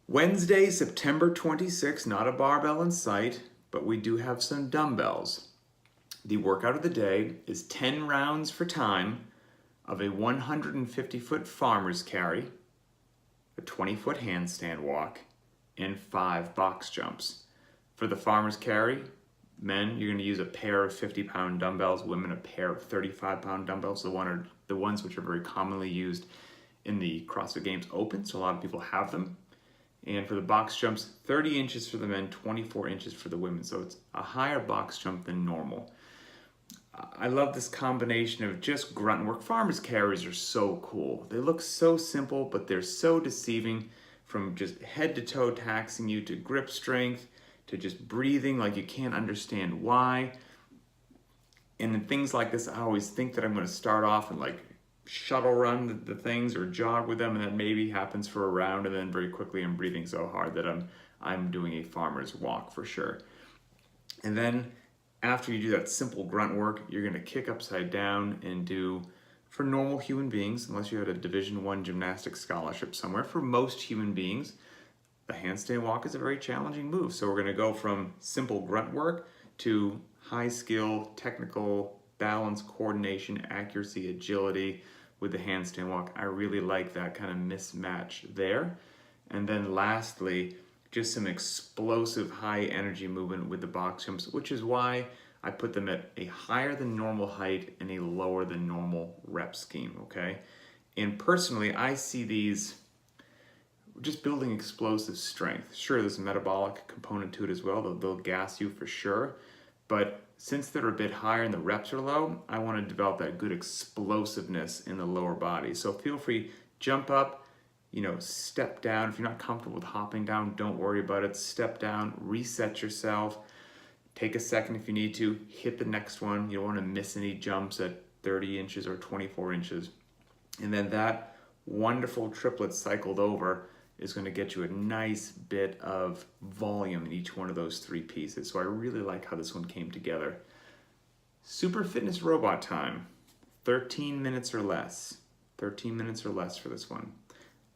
Wednesday, September 26th, not a barbell in sight, but we do have some dumbbells. The workout of the day is 10 rounds for time of a 150-foot farmer's carry, a 20-foot handstand walk, and 5 box jumps. For the farmer's carry, men, you're going to use a pair of 50-pound dumbbells, women a pair of 35-pound dumbbells, the ones which are very commonly used in the CrossFit Games Open, so a lot of people have them. And for the box jumps, 30 inches for the men, 24 inches for the women. So it's a higher box jump than normal. I love this combination of just grunt work. Farmer's carries are so cool. They look so simple, but they're so deceiving, from just head to toe taxing you to grip strength, to just breathing like you can't understand why. And in things like this, I always think that I'm going to start off and like shuttle run the things or jog with them, and that maybe happens for a round, and then very quickly I'm breathing so hard that I'm doing a farmer's walk for sure. And then after you do that simple grunt work, you're going to kick upside down and do, for normal human beings, unless you had a Division I gymnastics scholarship somewhere, for most human beings, the handstand walk is a very challenging move. So we're going to go from simple grunt work to high skill, technical, balance, coordination, accuracy, agility with the handstand walk. I really like that kind of mismatch there. And then lastly, just some explosive high energy movement with the box jumps, which is why I put them at a higher than normal height and a lower than normal rep scheme, okay? And personally, I see these just building explosive strength. Sure, there's a metabolic component to it as well. They'll gas you for sure. But since they're a bit higher and the reps are low, I want to develop that good explosiveness in the lower body. So feel free, jump up, step down. If you're not comfortable with hopping down, don't worry about it. Step down, reset yourself. Take a second if you need to, hit the next one. You don't want to miss any jumps at 30 inches or 24 inches. And then that wonderful triplet cycled over is going to get you a nice bit of volume in each one of those 3 pieces. So I really like how this one came together. Super fitness robot time, 13 minutes or less. 13 minutes or less for this one.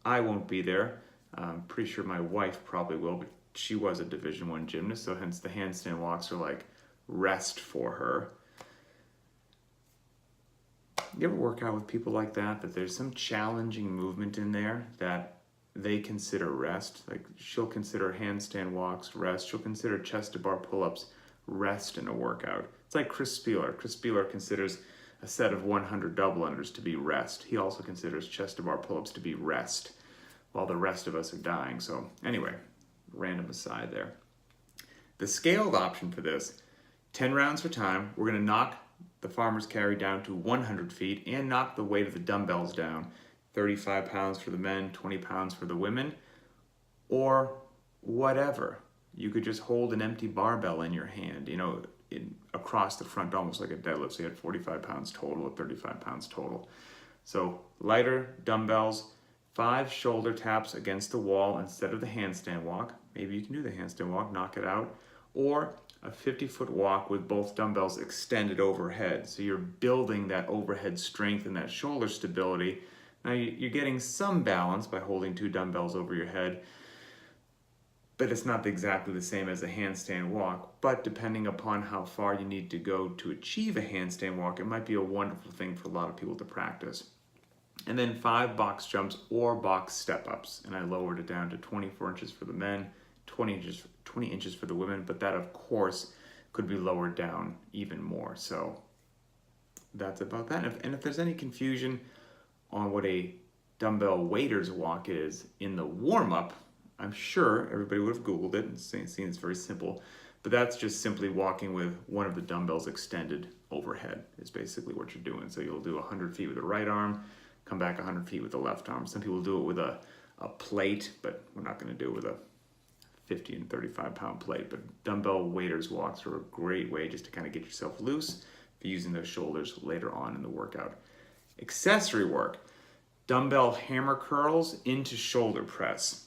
I won't be there. I'm pretty sure my wife probably will, but she was a Division I gymnast, so hence the handstand walks are like rest for her. You ever work out with people like that there's some challenging movement in there that they consider rest? Like, she'll consider handstand walks rest. She'll consider chest to bar pull-ups rest in a workout. It's like Chris Spieler. Chris Spieler considers a set of 100 double unders to be rest. He also considers chest to bar pull-ups to be rest, while the rest of us are dying. So anyway, random aside there. The scaled option for this, 10 rounds for time. We're going to knock the farmer's carry down to 100 feet and knock the weight of the dumbbells down. 35 pounds for the men, 20 pounds for the women, or whatever. You could just hold an empty barbell in your hand, across the front, almost like a deadlift. So you had 45 pounds total or 35 pounds total. So lighter dumbbells, 5 shoulder taps against the wall instead of the handstand walk. Maybe you can do the handstand walk, knock it out, or a 50-foot walk with both dumbbells extended overhead. So you're building that overhead strength and that shoulder stability. Now you're getting some balance by holding 2 dumbbells over your head, but it's not exactly the same as a handstand walk. But depending upon how far you need to go to achieve a handstand walk, it might be a wonderful thing for a lot of people to practice. And then 5 box jumps or box step-ups, and I lowered it down to 24 inches for the men, 20 inches for the women, but that of course could be lowered down even more. So that's about that. And if there's any confusion on what a dumbbell waiter's walk is in the warm-up, I'm sure everybody would have Googled it and seen it's very simple, but that's just simply walking with one of the dumbbells extended overhead is basically what you're doing. So you'll do 100 feet with the right arm, come back 100 feet with the left arm. Some people do it with a plate, but we're not going to do it with a 50 and 35 pound plate. But dumbbell waiter's walks are a great way just to kind of get yourself loose for using those shoulders later on in the workout. Accessory work, dumbbell hammer curls into shoulder press.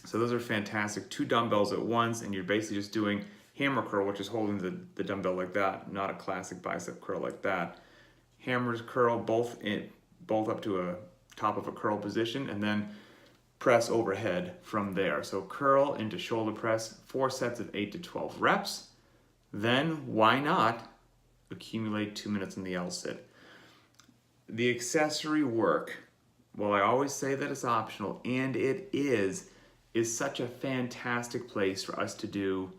So those are fantastic. 2 dumbbells at once, and you're basically just doing hammer curl, which is holding the dumbbell like that, not a classic bicep curl like that. Hammers curl both up to a top of a curl position, and then press overhead from there. So curl into shoulder press, 4 sets of 8 to 12 reps. Then why not accumulate 2 minutes in the L-sit? The accessory work, well, I always say that it's optional, and it is such a fantastic place for us to do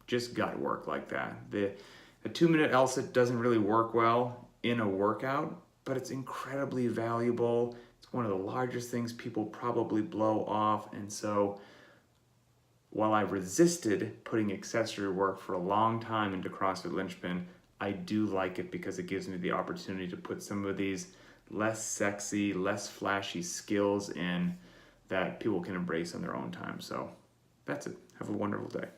just gut work like that. A 2-minute L-sit doesn't really work well in a workout, but it's incredibly valuable. It's one of the largest things people probably blow off, and so while I resisted putting accessory work for a long time into CrossFit Linchpin, I do like it because it gives me the opportunity to put some of these less sexy, less flashy skills in that people can embrace on their own time. So that's it. Have a wonderful day.